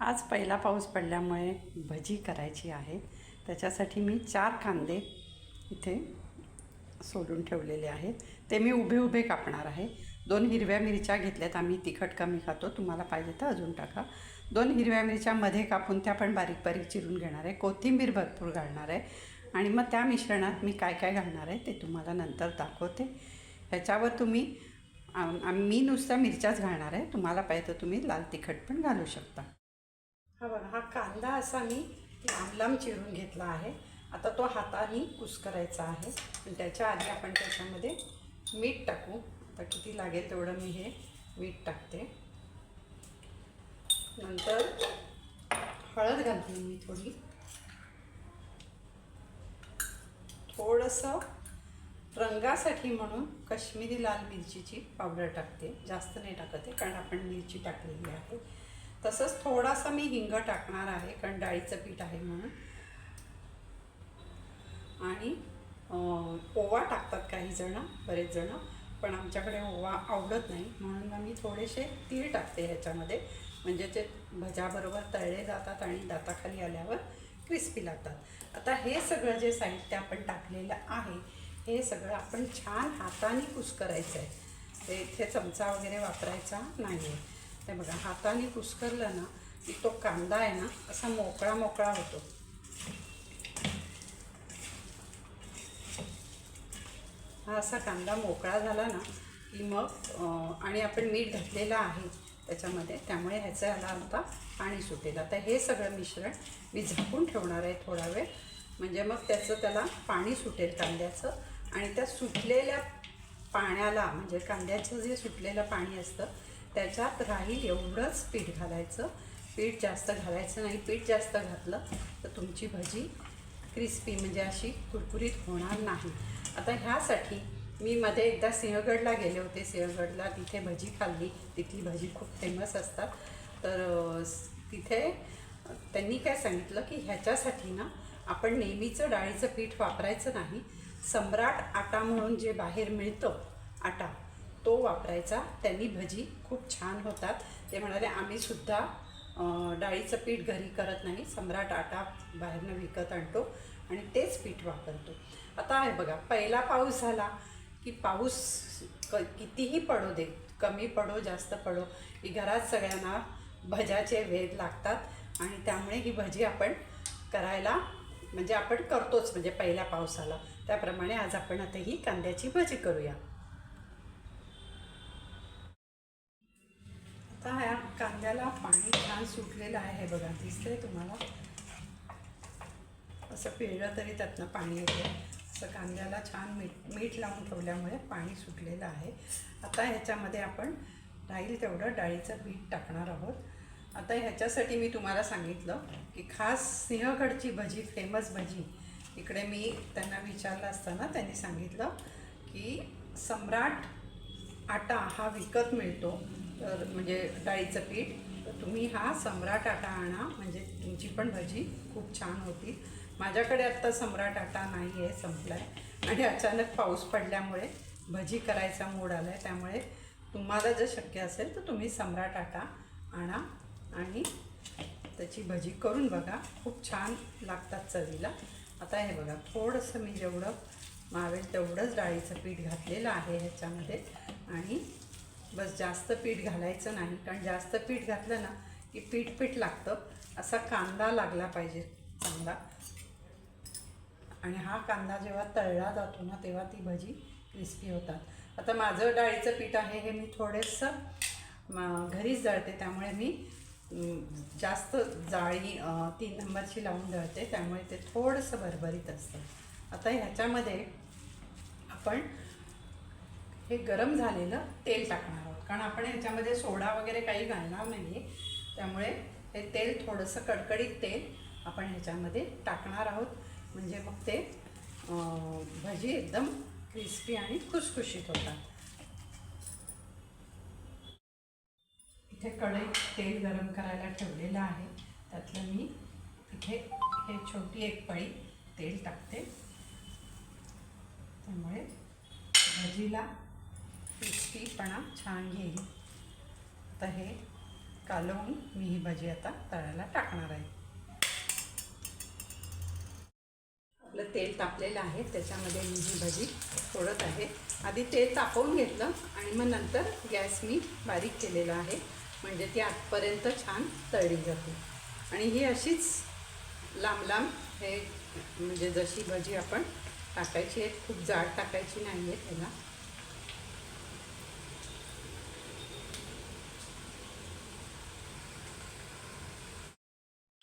आज पहिला पाऊस पडल्यामुळे भजी करायची आहे. त्याच्यासाठी मी 4 कांदे इथे सोलून ठेवलेले आहेत. ते मी उभे उभे कापणार आहे. 2 हिरव्या मिरच्या घेतल्यात. आम्ही तिखट कमी खातो, तुम्हाला पाहिजे तर अजून टाका. 2 हिरव्या मिरच्या मध्ये कापून त्या पण बारीक बारीक चिरून घेणार आहे. कोथिंबीर भरपूर घालणार आहे आणि मग त्या मिश्रणात मी काय काय घालणार आहे ते तुम्हाला नंतर दाखवते. ह्याच्यावर तुम्ही मी नुसत्या मिरच्याच घालणार आहे. तुम्हाला पाहिजे तर तुम्ही लाल तिखट पण घालू शकता. हा बघा, हा कांदा असा मी लांब लांब चिरून घेतला आहे. आता तो हाताने कुस्करायचा आहे आणि त्याच्या आधी आपण त्याच्यामध्ये मीठ टाकू. आता किती लागेल तेवढं मी हे मीठ टाकते. नंतर हळद घालते मी थोडंसं रंगासाठी म्हणून काश्मीरी लाल मिरचीची पावडर टाकते. जास्त नाही टाकत आहे कारण आपण मिरची टाकलेली आहे. तसंच थोडासा मी हिंग टाकणार आहे कारण डाळीचं पीठ आहे म्हणून. आणि ओवा टाकतात काही जण, बरेच जण, पण आमच्याकडे ओवा आवडत नाही म्हणून मी थोडेसे तीळ टाकते ह्याच्यामध्ये. म्हणजे ते भज्याबरोबर तळले जातात आणि दाताखाली आल्यावर क्रिस्पी लागतात. आता हे सगळं जे साहित्य आपण टाकलेलं आहे हे सगळं आपण छान हाताने कुस्करायचं आहे. ते इथे चमचा वगैरे वापरायचा नाही आहे. ते बघा, हाताने कुस्करलं ना की तो कांदा आहे ना असा मोकळा मोकळा होतो. हा असा कांदा मोकळा झाला ना की मग आणि आपण मीठ घातलेलं आहे त्याच्यामध्ये, त्यामुळे ह्याला आता पाणी सुटेल. आता हे सगळं मिश्रण मी झाकून ठेवणार आहे थोडा वेळ. म्हणजे मग त्याला पाणी सुटेल कांद्याचं आणि त्या सुटलेल्या पाण्याला, म्हणजे कांद्याचं जे सुटलेलं पाणी असतं त्याच्यात राहील एवढंच पीठ घालायचं. पीठ जास्त घालायचं नाही. पीठ जास्त घातलं तर तुमची भजी क्रिस्पी म्हणजे अशी कुरकुरीत होणार नाही. आता ह्यासाठी मी मध्ये एकदा सिंहगडला गेले होते. सिंहगडला तिथे भजी खाल्ली. तिथली भजी खूप फेमस असतात. तर तिथे त्यांनी काय सांगितलं की ह्याच्यासाठी ना आपण नेहमीचं डाळीचं पीठ वापरायचं नाही. सम्राट आटा म्हणून जे बाहेर मिळतं आटा, तो वापरायचा. त्यांनी भजी खूप छान होतात. ते म्हणाले आम्हीसुद्धा डाळीचं पीठ घरी करत नाही, सम्राट आटा बाहेरनं विकत आणतो आणि तेच पीठ वापरतो. आता आहे बघा, पहिला पाऊस झाला की पाऊस कितीही पडो दे, कमी पडो जास्त पडो, की घरात सगळ्यांना भज्याचे वेध लागतात आणि त्यामुळे ही भजी आपण करायला म्हणजे आपण करतोच. म्हणजे पहिल्या पावसाला त्याप्रमाणे आज आपण आता ही कांद्याची भजी करूया. आता ह्या कांद्याला पाणी छान सुटलेलं आहे. हे बघा, दिसतंय तुम्हाला? असं पिळलं तरी त्यातनं पाणी येते. असं कांद्याला छान मीठ लावून ठेवल्यामुळे पाणी सुटलेलं आहे. आता ह्याच्यामध्ये आपण राहील तेवढं डाळीचं पीठ टाकणार आहोत. आता ह्याच्यासाठी मी तुम्हाला सांगितलं की खास सिंहगडची भजी, फेमस भजी, इकडे मी त्यांना विचारलं असताना त्यांनी सांगितलं की सम्राट आटा हा विकत मिळतो, तर म्हणजे डाळीचं पीठ, तर तुम्ही हा सम्राट आटा आणा म्हणजे तुमची पण भजी खूप छान होती. माझ्याकडे आत्ता सम्राट आटा नाही आहे, संपला आहे आणि अचानक पाऊस पडल्यामुळे भजी करायचा मूड आला आहे. त्यामुळे तुम्हाला जर शक्य असेल तर तुम्ही सम्राट आटा आणा आणि त्याची भजी करून बघा. खूप छान लागतात चवीला. आता हे बघा, थोडंसं मी जेवढं मावेल तेवढंच डाळीचं पीठ घातलेलं आहे ह्याच्यामध्ये आणि बस, जास्त पीठ घालायचं नाही कारण जास्त पीठ घातलं ना की पीठ लागतं. असा कांदा लागला पाहिजे चांगला आणि हा कांदा जेव्हा तळला जातो ना तेव्हा ती भजी क्रिस्पी होतात. आता माझं डाळीचं पीठ आहे हे मी थोडंसं घरीच दळते, त्यामुळे मी जास्त जाळी 3 नंबरची लावून दळते, त्यामुळे ते थोडंसं भरभरीत असतं. आता ह्याच्यामध्ये आपण हे गरम झालेलं तेल टाकणार आहोत कारण आपण ह्याच्यामध्ये सोडा वगैरे काही घालणार नाही आहे. त्यामुळे हे तेल थोडंसं कडकडीत तेल आपण ह्याच्यामध्ये टाकणार आहोत. म्हणजे मग ते भजी एकदम क्रिस्पी आणि खुसखुशीत होतात. इथे कढईत तेल गरम करायला ठेवलेलं आहे. त्यातलं मी इथे हे छोटी एक पळी तेल टाकते, त्यामुळे भजीला क्रिस्पीपणा छान घेईल. आता हे कालवून मी ही भजी आता तळायला टाकणार आहे. आपलं तेल तापलेलं आहे, त्याच्यामध्ये मी ही भजी सोडत आहे. आधी तेल तापवून घेतलं आणि मग नंतर गॅस मी बारीक केलेला आहे, म्हणजे ती आतपर्यंत छान तळली जाते. आणि ही अशीच लांब लांब हे म्हणजे जशी भजी आपण टाकायची आहे, खूप जाड टाकायची नाही आहे त्याला.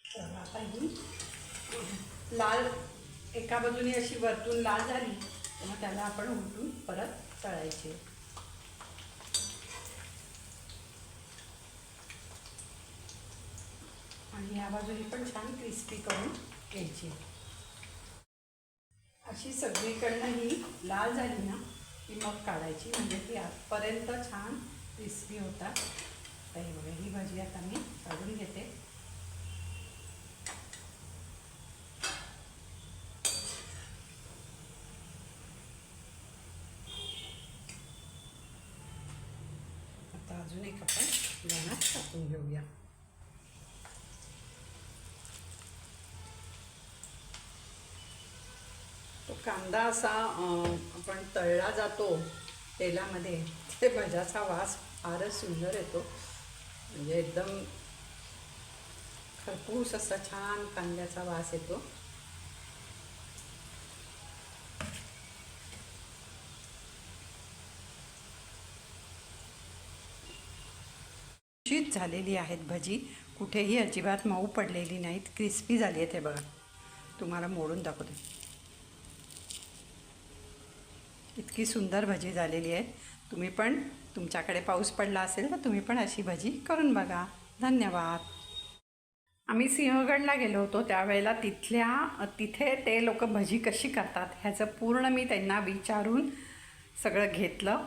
तर आता ही लाल एका बाजूने अशी वरतून लाल झाली तर मग त्याला आपण उलटून परत तळायची. आणि या बाजूने पण छान क्रिस्पी करून घ्यायची. अशी सगळीकडनं ही लाल झाली ना की मग काढायची, म्हणजे ती आतपर्यंत छान क्रिस्पी होतात. तर ही भाजी आता मी काढून घेते. आता अजून एक आपण गाण्यात टाकून घेऊया. तो कांदा असा आपण तळला जातो तेलामध्ये, ते भज्याचा वास फारच सुंदर येतो. म्हणजे एकदम खरपूस असा छान कांद्याचा वास येतो. शीत झालेली आहेत भजी, कुठेही अजिबात मऊ पडलेली नाहीत, क्रिस्पी झाली आहेत. हे बघा, तुम्हाला मोडून दाखवते. इतकी सुंदर भजी झालेली आहे. तुम्ही पण, तुमच्याकडे पाऊस पडला असेल तर तुम्ही पण अशी भजी करून बघा. धन्यवाद. आम्ही सिंहगडला गेलो होतो, त्यावेळेला तिथे ते लोक भजी कशी करतात ह्याचं पूर्ण मी त्यांना विचारून सगळं घेतलं.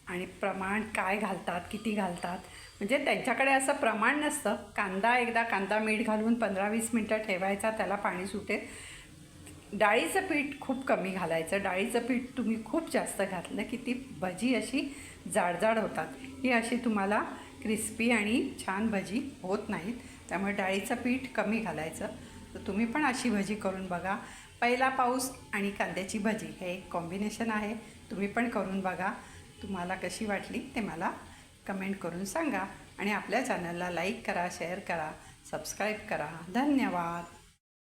आणि प्रमाण काय घालतात, किती घालतात, म्हणजे त्यांच्याकडे असं प्रमाण नसतं. कांदा मीठ घालून 15-20 मिनटं ठेवायचा, त्याला पाणी सुटेल. डाळीचं पीठ खूप कमी घालायचं. डाळीचं पीठ तुम्ही खूप जास्त घातलं की ती भजी अशी जाडजाड होतात. ही अशी तुम्हाला क्रिस्पी आणि छान भजी होत नाहीत. त्यामुळे डाळीचं पीठ कमी घालायचं. तर तुम्ही पण अशी भजी करून बघा. पहिला पाऊस आणि कांद्याची भजी हे एक कॉम्बिनेशन आहे. तुम्ही पण करून बघा. तुम्हाला कशी वाटली ते मला कमेंट करून सांगा. आणि आपल्या चॅनलला लाईक करा, शेअर करा, सबस्क्राईब करा. धन्यवाद.